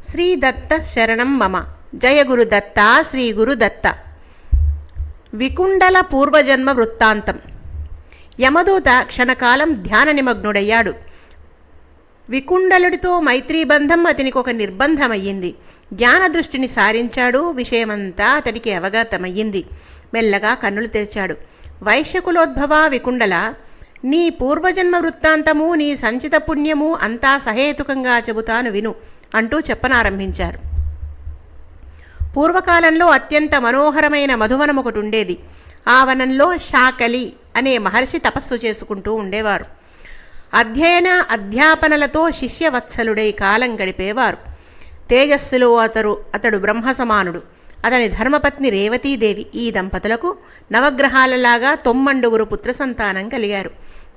శ్రీదత్త శరణం మమ. జయ గురుదత్త శ్రీ గురుదత్త. వికుండల పూర్వజన్మ వృత్తాంతం. యమదూత క్షణకాలం ధ్యాన నిమగ్నుడయ్యాడు. వికుండలుడితో మైత్రీబంధం అతనికి ఒక నిర్బంధమయ్యింది. జ్ఞానదృష్టిని సారించాడు. విషయమంతా అతడికి అవగతమయ్యింది. మెల్లగా కన్నులు తెరిచాడు. వైశ్యకులోద్భవ వికుండల, నీ పూర్వజన్మ వృత్తాంతము, నీ సంచిత పుణ్యము అంతా సహేతుకంగా చెబుతాను విను అంటూ చెప్పనారంభించారు. పూర్వకాలంలో అత్యంత మనోహరమైన మధువనం ఒకటి ఉండేది. ఆ వనంలో శాకలి అనే మహర్షి తపస్సు చేసుకుంటూ ఉండేవారు. అధ్యాపనలతో శిష్యవత్సలుడై కాలం గడిపేవారు. తేజస్సులో అతడు బ్రహ్మ సమానుడు. అతని ధర్మపత్ని రేవతీదేవి. ఈ దంపతులకు నవగ్రహాలలాగా 9 పుత్ర సంతానం కలిగారు.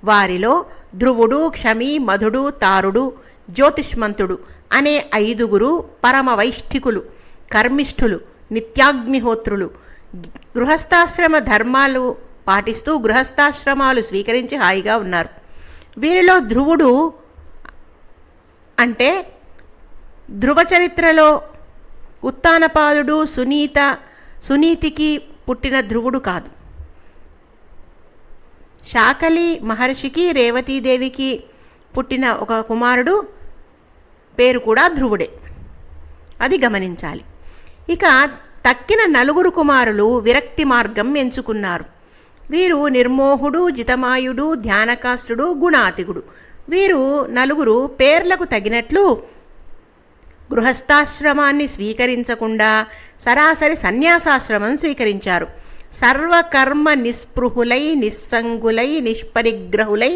వారిలో ధ్రువుడు, క్షమి, మధుడు, తారుడు, జ్యోతిష్మంతుడు అనే 5 పరమ వైష్ఠికులు, కర్మిష్ఠులు, నిత్యాగ్నిహోత్రులు, గృహస్థాశ్రమ ధర్మాలు పాటిస్తూ గృహస్థాశ్రమాలు స్వీకరించి హాయిగా ఉన్నారు. వీరిలో ధ్రువుడు అంటే ధ్రువ చరిత్రలో ఉత్తానపాదుడు, సునీతికి పుట్టిన ధ్రువుడు కాదు. శాకలి మహర్షికి రేవతీదేవికి పుట్టిన ఒక కుమారుడు పేరు కూడా ధ్రువుడే. అది గమనించాలి. ఇక తక్కిన 4 కుమారులు విరక్తి మార్గం ఎంచుకున్నారు. వీరు నిర్మోహుడు, జితమాయుడు, ధ్యానకాస్తుడు, గుణాతికుడు. వీరు 4 పేర్లకు తగినట్లు గృహస్థాశ్రమాన్ని స్వీకరించకుండా సరాసరి సన్యాసాశ్రమం స్వీకరించారు. సర్వకర్మ నిస్పృహులై, నిస్సంగులై, నిష్పరిగ్రహులై,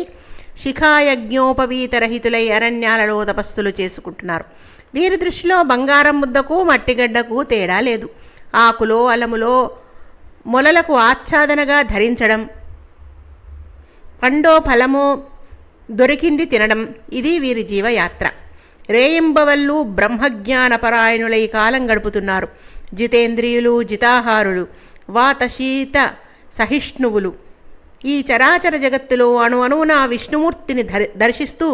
శిఖాయజ్ఞోపవీతరహితులై అరణ్యాలలో తపస్సులు చేసుకుంటున్నారు. వీరి దృష్టిలో బంగారం ముద్దకు మట్టిగడ్డకు తేడా లేదు. ఆకులో అలములో మొలలకు ఆచ్ఛాదనగా ధరించడం, పండో ఫలమో దొరికింది తినడం, ఇది వీరి జీవయాత్ర. రేయింబవళ్ళు బ్రహ్మజ్ఞానపరాయణులై కాలం గడుపుతున్నారు. జితేంద్రియులు, జితాహారులు, వాతశీత సహిష్ణువులు. ఈ చరాచర జగత్తులో అణువున విష్ణుమూర్తిని దర్శిస్తూ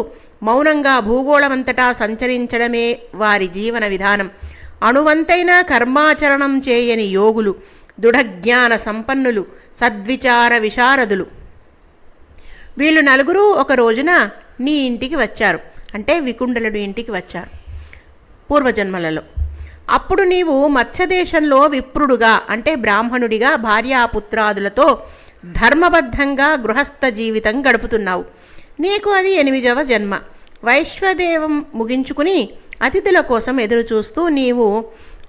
మౌనంగా భూగోళమంతటా సంచరించడమే వారి జీవన విధానం. అణువంతైనా కర్మాచరణం చేయని యోగులు, దృఢజ్ఞాన సంపన్నులు, సద్విచార విశారదులు. వీళ్ళు 4 ఒక రోజున నీ ఇంటికి వచ్చారు. అంటే వికుండలుడి ఇంటికి వచ్చారు పూర్వజన్మలలో. అప్పుడు నీవు మత్స్యదేశంలో విప్రుడుగా అంటే బ్రాహ్మణుడిగా భార్యాపుత్రాదులతో ధర్మబద్ధంగా గృహస్థ జీవితం గడుపుతున్నావు. నీకు అది 8వ జన్మ. వైశ్వదేవం ముగించుకుని అతిథుల కోసం ఎదురు చూస్తూ నీవు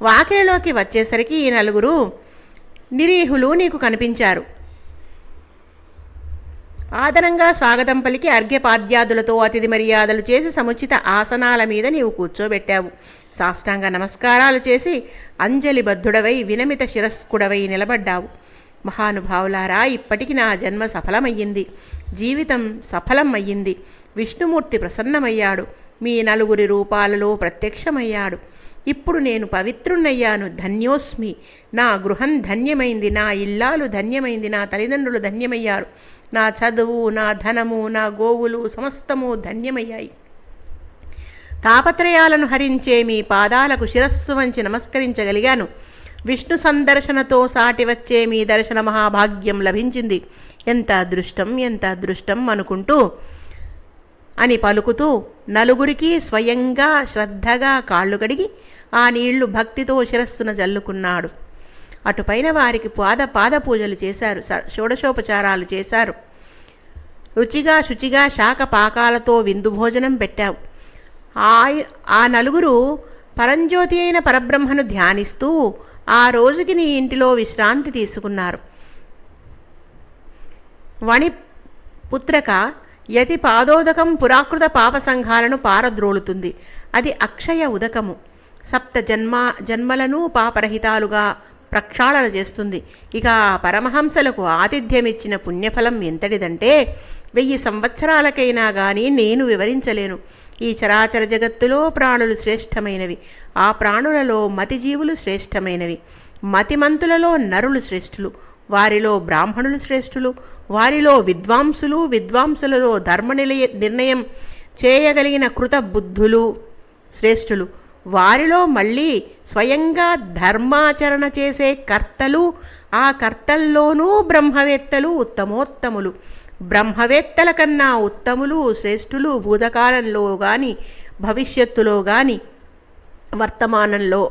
వాకిలిలోకి వచ్చేసరికి ఈ 4 నిరీహులు నీకు కనిపించారు. ఆదరంగా స్వాగతం పలికి అర్ఘ్యపాద్యాదులతో అతిథి మర్యాదలు చేసి సముచిత ఆసనాల మీద నీవు కూర్చోబెట్టావు. సాష్టాంగ నమస్కారాలు చేసి అంజలిబద్ధుడవై వినమిత శిరస్కుడవై నిలబడ్డావు. మహానుభావులారా, ఇప్పటికి నా జన్మ సఫలమయ్యింది, జీవితం సఫలం అయ్యింది. విష్ణుమూర్తి ప్రసన్నమయ్యాడు, మీ 4 రూపాలలో ప్రత్యక్షమయ్యాడు. ఇప్పుడు నేను పవిత్రుణ్ణయ్యాను, ధన్యోస్మి. నా గృహం ధన్యమైంది, నా ఇల్లాలు ధన్యమైంది, నా తల్లిదండ్రులు ధన్యమయ్యారు, నా చదువు, నా ధనము, నా గోవులు సమస్తము ధన్యమయ్యాయి. తాపత్రయాలను హరించే మీ పాదాలకు శిరస్సు వంచి నమస్కరించగలిగాను. విష్ణు సందర్శనతో సాటి వచ్చే మీ దర్శన మహాభాగ్యం లభించింది. ఎంత అదృష్టం, ఎంత అదృష్టం అనుకుంటూ అని పలుకుతూ 4 స్వయంగా శ్రద్ధగా కాళ్ళు కడిగి ఆ నీళ్లు భక్తితో శిరస్సున జల్లుకున్నాడు. అటుపైన వారికి పాద పూజలు చేశారు, షోడశోపచారాలు చేశారు. రుచిగా శుచిగా శాఖ పాకాలతో విందు భోజనం పెట్టావు. ఆ 4 పరంజ్యోతి అయిన పరబ్రహ్మను ధ్యానిస్తూ ఆ రోజుకి నీ ఇంటిలో విశ్రాంతి తీసుకున్నారు. వణిపుత్రక యతి పాదోదకం పురాకృత పాపసంఘాలను పారద్రోలుతుంది. అది అక్షయ ఉదకము. 7 జన్మలను పాపరహితాలుగా ప్రక్షాళన చేస్తుంది. ఇక పరమహంసలకు ఆతిథ్యమిచ్చిన పుణ్యఫలం ఎంతటిదంటే 1000 సంవత్సరాలకైనా కానీ నేను వివరించలేను. ఈ చరాచర జగత్తులో ప్రాణులు శ్రేష్టమైనవి. ఆ ప్రాణులలో మతిజీవులు శ్రేష్టమైనవి. మతిమంతులలో నరులు శ్రేష్ఠులు. వారిలో బ్రాహ్మణులు శ్రేష్ఠులు. వారిలో విద్వాంసులు, విద్వాంసులలో ధర్మ నిర్ణయం చేయగలిగిన కృత బుద్ధులు శ్రేష్ఠులు. వారిలో మళ్ళీ స్వయంగా ధర్మాచరణ చేసే కర్తలు, ఆ కర్తల్లోనూ బ్రహ్మవేత్తలు ఉత్తమోత్తములు. బ్రహ్మవేత్తల కన్నా ఉత్తములు, శ్రేష్ఠులు భూతకాలంలో కానీ, భవిష్యత్తులో కానీ, వర్తమానంలో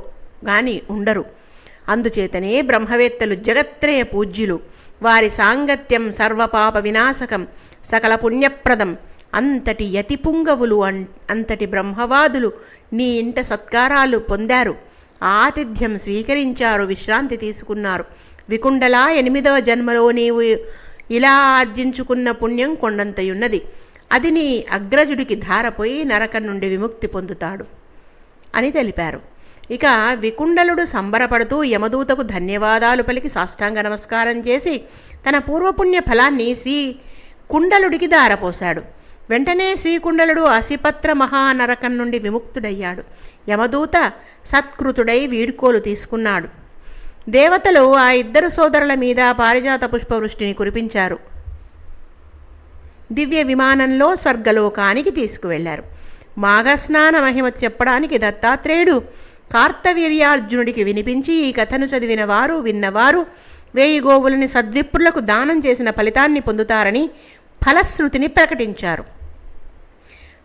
కానీ ఉండరు. అందుచేతనే బ్రహ్మవేత్తలు జగత్రయ పూజ్యులు. వారి సాంగత్యం సర్వపాప వినాశకం, సకల పుణ్యప్రదం. అంతటి యతి పుంగవులు, అంతటి బ్రహ్మవాదులు నీ ఇంట సత్కారాలు పొందారు, ఆతిథ్యం స్వీకరించారు, విశ్రాంతి తీసుకున్నారు. వికుండలా 8వ జన్మలో నీవు ఇలా ఆర్జించుకున్న పుణ్యం కొండంతయున్నది. అది నీ అగ్రజుడికి ధారపోయి నరకం నుండి విముక్తి పొందుతాడు అని తెలిపారు. ఇక వికుండలుడు సంబరపడుతూ యమదూతకు ధన్యవాదాలు పలికి సాష్టాంగ నమస్కారం చేసి తన పూర్వపుణ్య ఫలాన్ని శ్రీకుండలుడికి దారపోశాడు. వెంటనే శ్రీకుండలుడు అసిపత్ర మహానరకం నుండి విముక్తుడయ్యాడు. యమదూత సత్కృతుడై వీడ్కోలు తీసుకున్నాడు. దేవతలు ఆ ఇద్దరు సోదరుల మీద పారిజాత పుష్పవృష్టిని కురిపించారు. దివ్య విమానంలో స్వర్గలోకానికి తీసుకువెళ్లారు. మాఘస్నాన మహిమ చెప్పడానికి దత్తాత్రేయుడు కార్తవీర్యార్జునుడికి వినిపించి ఈ కథను చదివిన వారు, విన్నవారు 1000 గోవులని సద్విప్రులకు దానం చేసిన ఫలితాన్ని పొందుతారని ఫలశ్రుతిని ప్రకటించారు.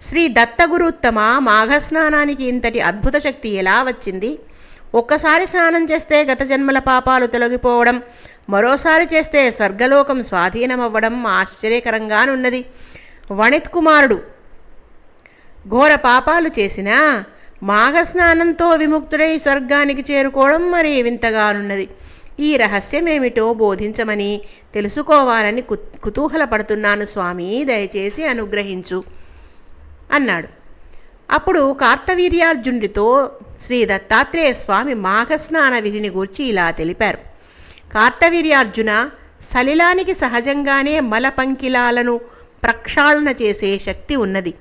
శ్రీ దత్తగురుత్తమ, మాఘస్నానానికి ఇంతటి అద్భుత శక్తి ఎలా వచ్చింది? ఒక్కసారి స్నానం చేస్తే గత జన్మల పాపాలు తొలగిపోవడం, మరోసారి చేస్తే స్వర్గలోకం స్వాధీనమవ్వడం ఆశ్చర్యకరంగానున్నది. వణిత్ కుమారుడు ఘోర పాపాలు చేసినా మాఘస్నానంతో విముక్తుడై స్వర్గానికి చేరుకోవడం మరీ వింతగానున్నది. ఈ రహస్యమేమిటో బోధించమని తెలుసుకోవాలని కుతూహలపడుతున్నాను స్వామి, దయచేసి అనుగ్రహించు అన్నాడు. అప్పుడు కార్తవీర్యార్జునుడితో శ్రీ దత్తాత్రేయ స్వామి మాఘస్నాన విధిని గూర్చి ఇలా తెలిపారు. కార్తవీర్యార్జున, సలిలానికి సహజంగానే మలపంకిలాలను ప్రక్షాళన చేసే శక్తి ఉన్నది.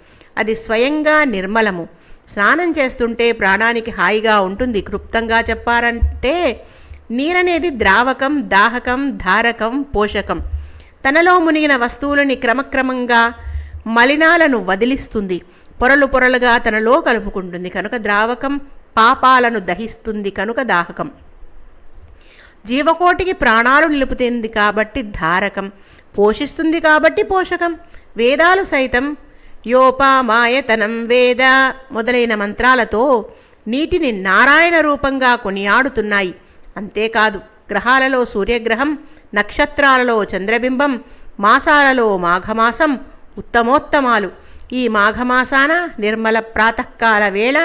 అది స్వయంగా నిర్మలము. స్నానం చేస్తుంటే ప్రాణానికి హాయిగా ఉంటుంది. క్లుప్తంగా చెప్పారంటే నీరనేది ద్రావకం, దాహకం, ధారకం, పోషకం. తనలో మునిగిన వస్తువులని క్రమక్రమంగా మలినాలను వదిలిస్తుంది, పొరలు పొరలుగా తనలో కలుపుకుంటుంది కనుక ద్రావకం. పాపాలను దహిస్తుంది కనుక దాహకం. జీవకోటికి ప్రాణాలు నిలుపుతుంది కాబట్టి ధారకం. పోషిస్తుంది కాబట్టి పోషకం. వేదాలు సైతం యోపామాయతనం వేద మొదలైన మంత్రాలతో నీటిని నారాయణ రూపంగా కొనియాడుతున్నాయి. అంతేకాదు, గ్రహాలలో సూర్యగ్రహం, నక్షత్రాలలో చంద్రబింబం, మాసాలలో మాఘమాసం ఉత్తమోత్తమాలు. ఈ మాఘమాసాన నిర్మల ప్రాతకాల వేళ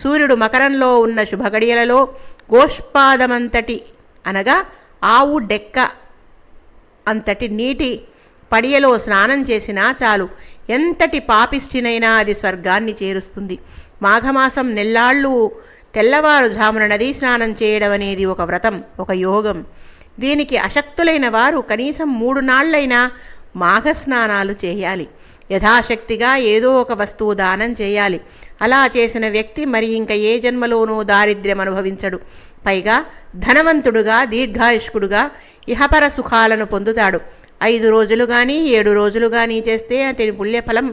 సూర్యుడు మకరంలో ఉన్న శుభగడియలలో గోష్పాదమంతటి అనగా ఆవు డెక్క అంతటి నీటి పడియలో స్నానం చేసినా చాలు, ఎంతటి పాపిష్టినైనా అది స్వర్గాన్ని చేరుస్తుంది. మాఘమాసం నెల్లాళ్ళు తెల్లవారుజామున నదీ స్నానం చేయడం అనేది ఒక వ్రతం, ఒక యోగం. దీనికి అశక్తులైన వారు కనీసం 3 నాళ్లైనా మాఘస్నానాలు చేయాలి. యథాశక్తిగా ఏదో ఒక వస్తువు దానం చేయాలి. అలా చేసిన వ్యక్తి మరి ఇంక ఏ జన్మలోనూ దారిద్ర్యం అనుభవించడు. పైగా ధనవంతుడుగా, దీర్ఘాయుష్కుడుగా ఇహపర సుఖాలను పొందుతాడు. 5 రోజులు కానీ 7 రోజులు కానీ చేస్తే అతని పుణ్యఫలం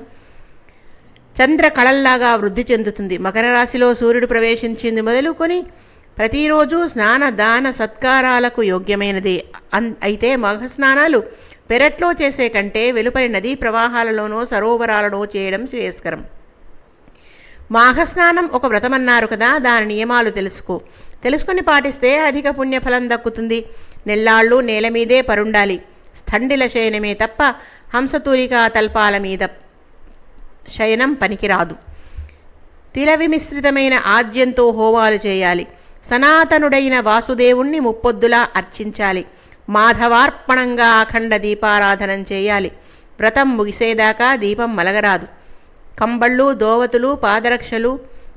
చంద్ర కళల్లాగా వృద్ధి చెందుతుంది. మకర రాశిలో సూర్యుడు ప్రవేశించింది మొదలుకొని ప్రతిరోజు స్నాన దాన సత్కారాలకు యోగ్యమైనదే. అయితే మాఘస్నానాలు పెరట్లో చేసే కంటే వెలుపలి నదీ ప్రవాహాలలోనో సరోవరాలలో చేయడం శ్రేయస్కరం. మాఘస్నానం ఒక వ్రతమన్నారు కదా, దాని నియమాలు తెలుసుకొని పాటిస్తే అధిక పుణ్యఫలం దక్కుతుంది. నెల్లాళ్ళు నేల మీదే పరుండాలి. స్థండిల శయనమే తప్ప హంసతూరికా తల్పాల మీద శయనం పనికిరాదు. తిలవిమిశ్రితమైన ఆజ్యంతో హోమాలు చేయాలి. సనాతనుడైన వాసుదేవుణ్ణి ముప్పొద్దులా అర్చించాలి. మాధవార్పణంగా అఖండ దీపారాధనం చేయాలి. వ్రతం ముగిసేదాకా దీపం మలగరాదు. కంబళ్ళు, దోవతులు, పాదరక్షలు,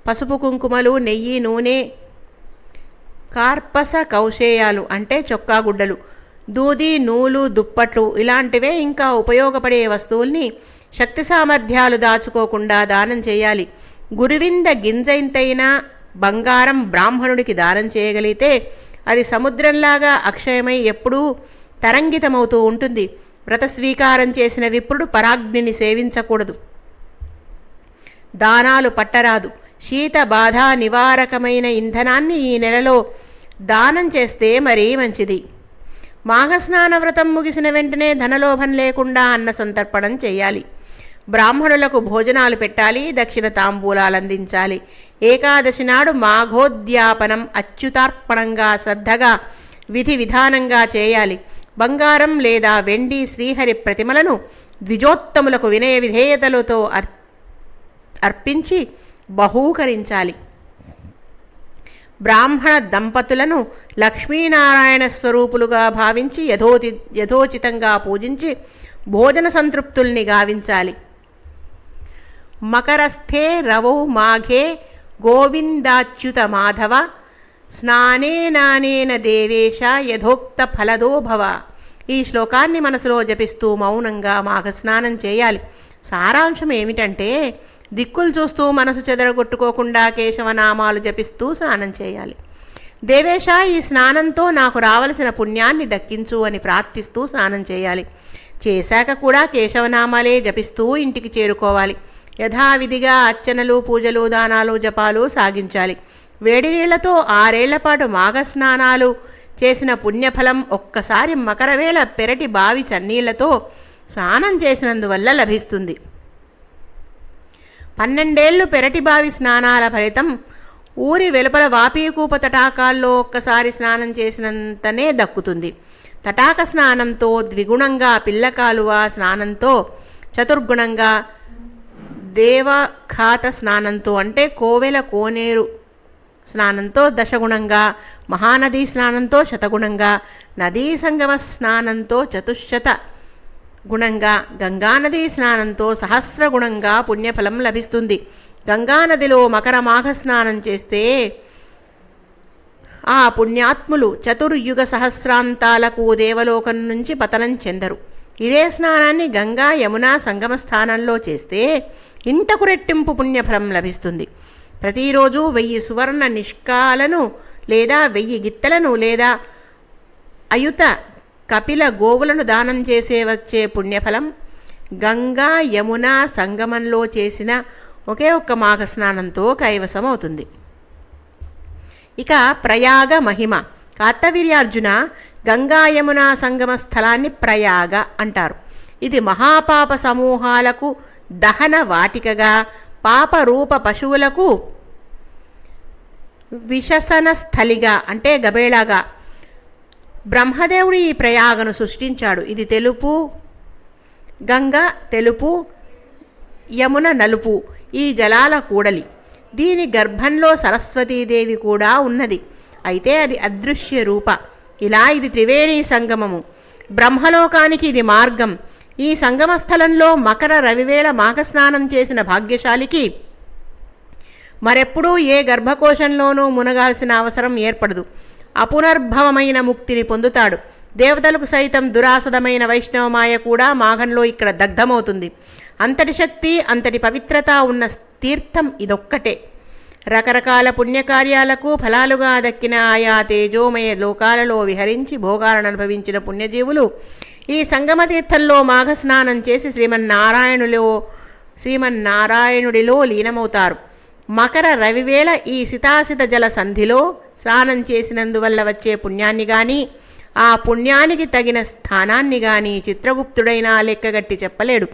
పసుపు కుంకుమలు, నెయ్యి, నూనె, కార్పస కౌశేయాలు అంటే చొక్కా గుడ్డలు, దూది, నూలు, దుప్పట్లు ఇలాంటివే ఇంకా ఉపయోగపడే వస్తువుల్ని శక్తి సామర్థ్యాలు దాచుకోకుండా దానం చేయాలి. గురువింద గింజంతైనా బంగారం బ్రాహ్మణుడికి దానం చేయగలిగితే అది సముద్రంలాగా అక్షయమై ఎప్పుడూ తరంగితమవుతూ ఉంటుంది. వ్రత స్వీకారం చేసిన విప్రుడు పరాగ్నిని సేవించకూడదు. దానాలు పట్టరాదు. శీత బాధ నివారకమైన ఇంధనాన్ని ఈ నెలలో దానం చేస్తే మరీ మంచిది. మాఘస్నాన వ్రతం ముగిసిన వెంటనే ధనలోభం లేకుండా అన్న సంతర్పణం చేయాలి. బ్రాహ్మణులకు భోజనాలు పెట్టాలి, దక్షిణ తాంబూలాలు అందించాలి. ఏకాదశి నాడు మాఘోద్యాపనం అచ్యుతార్పణంగా శ్రద్ధగా విధి విధానంగా చేయాలి. బంగారం లేదా వెండి శ్రీహరి ప్రతిమలను ద్విజోత్తములకు వినయ విధేయతలతో అర్పించి బహూకరించాలి. బ్రాహ్మణ దంపతులను లక్ష్మీనారాయణ స్వరూపులుగా భావించి యథోచితంగా పూజించి భోజన సంతృప్తుల్ని గావించాలి. మకరస్థే రవౌ మాఘే గోవిందాచ్యుత మాధవ స్నానేనానేన దేవేశ యథోక్త ఫలదో భవ. ఈ శ్లోకాన్ని మనసులో జపిస్తూ మౌనంగా మాఘస్నానం చేయాలి. సారాంశం ఏమిటంటే దిక్కులు చూస్తూ మనసు చెదరగొట్టుకోకుండా కేశవనామాలు జపిస్తూ స్నానం చేయాలి. దేవేశ, ఈ స్నానంతో నాకు రావలసిన పుణ్యాన్ని దక్కించు అని ప్రార్థిస్తూ స్నానం చేయాలి. చేశాక కూడా కేశవనామాలే జపిస్తూ ఇంటికి చేరుకోవాలి. యథావిధిగా అర్చనలు, పూజలు, దానాలు, జపాలు సాగించాలి. వేడి నీళ్లతో 6 ఏళ్ల పాటు మాఘస్నానాలు చేసిన పుణ్యఫలం ఒక్కసారి మకరవేళ పెరటి బావి చన్నీళ్లతో స్నానం చేసినందువల్ల లభిస్తుంది. 12 ఏళ్ళు పెరటి బావి స్నానాల ఫలితం ఊరి వెలుపల వాపీకూప తటాకాల్లో ఒక్కసారి స్నానం చేసినంతనే దక్కుతుంది. తటాక స్నానంతో ద్విగుణంగా, పిల్లకాలువ స్నానంతో చతుర్గుణంగా, దేవఖాత స్నానంతో అంటే కోవెల కోనేరు స్నానంతో దశగుణంగా, మహానదీ స్నానంతో శతగుణంగా, నదీ సంగమ స్నానంతో చతుశ్శత గుణంగా, గంగానదీ స్నానంతో సహస్రగుణంగా పుణ్యఫలం లభిస్తుంది. గంగానదిలో మకర మాఘ స్నానం చేస్తే ఆ పుణ్యాత్ములు చతుర్యుగ సహస్రాంతాలకు దేవలోకం నుంచి పతనం చెందరు. ఇదే స్నానాన్ని గంగా యమున సంగమ స్థానంలో చేస్తే ఇంతకు రెట్టింపు పుణ్యఫలం లభిస్తుంది. ప్రతిరోజు 1000 సువర్ణ నిష్కాలను లేదా 1000 గిత్తలను లేదా అయుత కపిల గోవులను దానం చేసే వచ్చే పుణ్యఫలం గంగా యమున సంగమంలో చేసిన ఒకే ఒక్క మాఘ స్నానంతో కైవసం అవుతుంది. ఇక ప్రయాగ మహిమ. కార్తవీర్యార్జున, గంగా యమున సంగమ స్థలాన్ని ప్రయాగ అంటారు. ఇది మహాపాప సమూహాలకు దహన వాటికగా, పాపరూప పశువులకు విశసన స్థలిగా అంటే గబేళాగా బ్రహ్మదేవుడు ఈ ప్రయాగను సృష్టించాడు. ఇది తెలుపు, గంగ తెలుపు, యమున నలుపు, ఈ జలాల కూడలి. దీని గర్భంలో సరస్వతీదేవి కూడా ఉన్నది. అయితే అది అదృశ్య రూప. ఇలా ఇది త్రివేణి సంగమము. బ్రహ్మలోకానికి ఇది మార్గం. ఈ సంగమ స్థలంలో మకర రవివేళ మాఘస్నానం చేసిన భాగ్యశాలికి మరెప్పుడూ ఏ గర్భకోశంలోనూ మునగాల్సిన అవసరం ఏర్పడదు. అపునర్భవమైన ముక్తిని పొందుతాడు. దేవతలకు సైతం దురాసదమైన వైష్ణవమాయ కూడా మాఘంలో ఇక్కడ దగ్ధమవుతుంది. అంతటి శక్తి, అంతటి పవిత్రత ఉన్న తీర్థం ఇదొక్కటే. రకరకాల పుణ్యకార్యాలకు ఫలాలుగా దక్కిన ఆయా తేజోమయ లోకాలలో విహరించి భోగాలను అనుభవించిన పుణ్యజీవులు ఈ సంగమ తీర్థంలో మాఘస్నానం చేసి శ్రీమన్నారాయణుడిలో లీనమవుతారు. మకర రవివేళ ఈ సితాసిత జల సంధిలో స్నానం చేసినందువల్ల వచ్చే పుణ్యాన్ని కానీ, ఆ పుణ్యానికి తగిన స్థానాన్ని కానీ చిత్రగుప్తుడైనా లెక్కగట్టి చెప్పలేడు.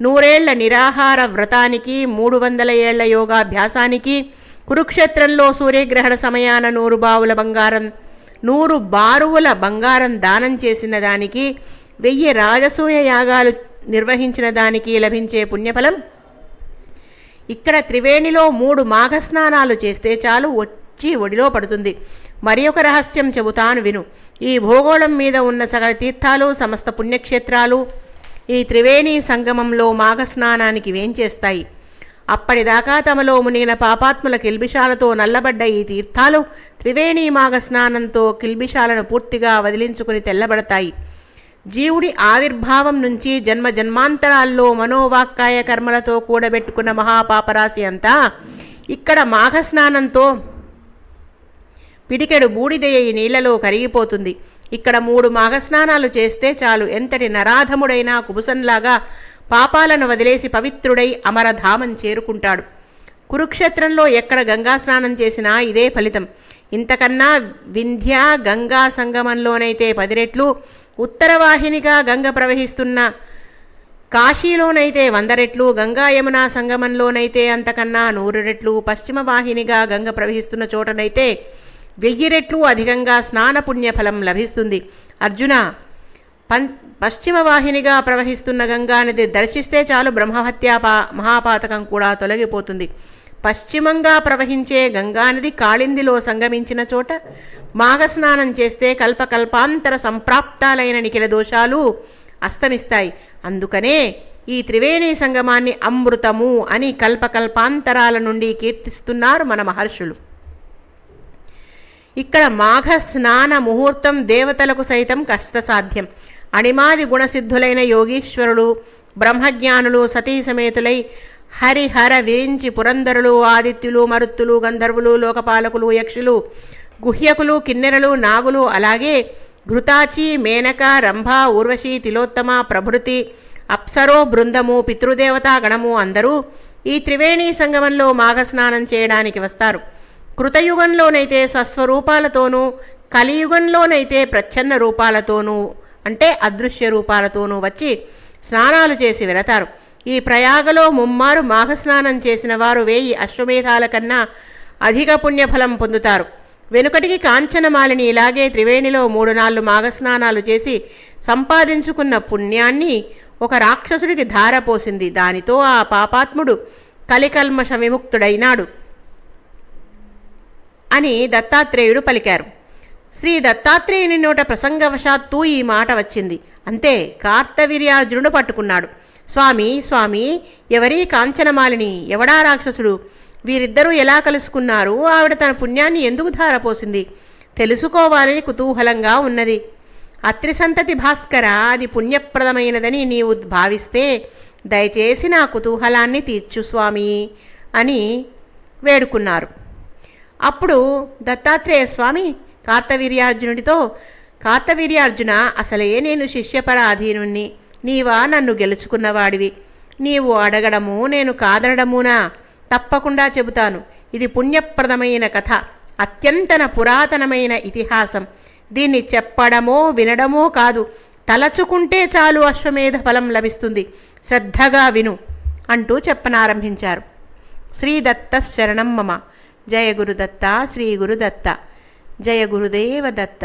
100 ఏళ్ల నిరాహార వ్రతానికి, 300 ఏళ్ల యోగాభ్యాసానికి, కురుక్షేత్రంలో సూర్యగ్రహణ సమయాన 100 బారువుల బంగారం దానం చేసిన దానికి, 1000 రాజసూయ యాగాలు నిర్వహించిన దానికి లభించే పుణ్యఫలం ఇక్కడ త్రివేణిలో 3 మాఘస్నానాలు చేస్తే చాలు వచ్చి ఒడిలో పడుతుంది. మరి ఒక రహస్యం చెబుతాను విను. ఈ భూగోళం మీద ఉన్న సకల తీర్థాలు, సమస్త పుణ్యక్షేత్రాలు ఈ త్రివేణి సంగమంలో మాఘస్నానానికి వేంచేస్తాయి. అప్పటిదాకా తమలో మునిగిన పాపాత్ముల కిల్బిషాలతో నల్లబడ్డ ఈ తీర్థాలు త్రివేణి మాఘస్నానంతో కిల్బిషాలను పూర్తిగా వదిలించుకుని తెల్లబడతాయి. జీవుడి ఆవిర్భావం నుంచి జన్మ జన్మాంతరాల్లో మనోవాక్కాయ కర్మలతో కూడబెట్టుకున్న మహాపాపరాశి అంతా ఇక్కడ మాఘస్నానంతో పిడికెడు బూడిదయ్య ఈ నీళ్లలో కరిగిపోతుంది. ఇక్కడ 3 మాఘస్నానాలు చేస్తే చాలు ఎంతటి నరాధముడైనా కుబుసంలాగా పాపాలను వదిలేసి పవిత్రుడై అమరధామం చేరుకుంటాడు. కురుక్షేత్రంలో ఎక్కడ గంగా స్నానం చేసినా ఇదే ఫలితం. ఇంతకన్నా వింధ్య గంగా సంగమంలోనైతే 10 రెట్లు, ఉత్తరవాహినిగా గంగ ప్రవహిస్తున్న కాశీలోనైతే 100 రెట్లు, గంగా యమునా సంగమంలోనైతే అంతకన్నా 100 రెట్లు, పశ్చిమ వాహినిగా గంగ ప్రవహిస్తున్న చోటనైతే 1000 రెట్లు అధికంగా స్నాన పుణ్యఫలం లభిస్తుంది. అర్జున, పశ్చిమ వాహినిగా ప్రవహిస్తున్న గంగా నది దర్శిస్తే చాలు బ్రహ్మహత్యా మహాపాతకం కూడా తొలగిపోతుంది. పశ్చిమంగా ప్రవహించే గంగానది కాళిందిలో సంగమించిన చోట మాఘస్నానం చేస్తే కల్పకల్పాంతర సంప్రాప్తాలైన నిఖిల దోషాలు అస్తమిస్తాయి. అందుకనే ఈ త్రివేణి సంగమాన్ని అమృతము అని కల్పకల్పాంతరాల నుండి కీర్తిస్తున్నారు మన మహర్షులు. ఇక్కడ మాఘ స్నాన ముహూర్తం దేవతలకు సైతం కష్టసాధ్యం. అణిమాది గుణసిద్ధులైన యోగీశ్వరులు, బ్రహ్మజ్ఞానులు సతీ సమేతులై హరిహర విరించి పురంధరులు, ఆదిత్యులు, మరుత్తులు, గంధర్వులు, లోకపాలకులు, యక్షులు, గుహ్యకులు, కిన్నెరలు, నాగులు, అలాగే ఘృతాచి, మేనక, రంభ, ఊర్వశి, తిలోత్తమ ప్రభృతి, అప్సరో బృందము, పితృదేవతా గణము అందరూ ఈ త్రివేణి సంగమంలో మాఘస్నానం చేయడానికి వస్తారు. కృతయుగంలోనైతే స్వస్వరూపాలతోనూ, కలియుగంలోనైతే ప్రచ్ఛన్న రూపాలతోనూ అంటే అదృశ్య రూపాలతోనూ వచ్చి స్నానాలు చేసి వెళతారు. ఈ ప్రయాగలో ముమ్మారు మాఘస్నానం చేసిన వారు 1000 అశ్వమేధాల కన్నా అధిక పుణ్యఫలం పొందుతారు. వెనుకటికి కాంచనమాలిని ఇలాగే త్రివేణిలో 3-4 మాఘస్నానాలు చేసి సంపాదించుకున్న పుణ్యాన్ని ఒక రాక్షసుడికి ధారపోసింది. దానితో ఆ పాపాత్ముడు కలికల్మష విముక్తుడైనాడు అని దత్తాత్రేయుడు పలికారు. శ్రీ దత్తాత్రేయుని నోట ప్రసంగవశాత్తు ఈ మాట వచ్చింది. అంతే కార్తవీర్యార్జునుడు పట్టుకున్నాడు. స్వామి, స్వామి, ఎవరీ కాంచనమాలిని, ఎవడా రాక్షసుడు, వీరిద్దరూ ఎలా కలుసుకున్నారు, ఆవిడ తన పుణ్యాన్ని ఎందుకు ధారపోసింది, తెలుసుకోవాలని కుతూహలంగా ఉన్నది. అత్రిసంతతి భాస్కర, అది పుణ్యప్రదమైనదని నీవు భావిస్తే దయచేసి నా కుతూహలాన్ని తీర్చు స్వామి అని వేడుకున్నారు. అప్పుడు దత్తాత్రేయ స్వామి కార్తవీర్యార్జునుడితో, కార్తవీర్యార్జున, అసలే నేను శిష్యపరాధీనుణ్ణి, నీవా నన్ను గెలుచుకున్నవాడివి. నీవు అడగడము నేను కాదనడమునా? తప్పకుండా చెబుతాను. ఇది పుణ్యప్రదమైన కథ, అత్యంత పురాతనమైన ఇతిహాసం. దీన్ని చెప్పడమో వినడమో కాదు, తలచుకుంటే చాలు అశ్వమేధ ఫలం లభిస్తుంది. శ్రద్ధగా విను అంటూ చెప్పనారంభించారు. శ్రీదత్త శరణం మమ. జయ గురుదత్త, శ్రీ గురుదత్త, జయ గురుదేవ దత్త.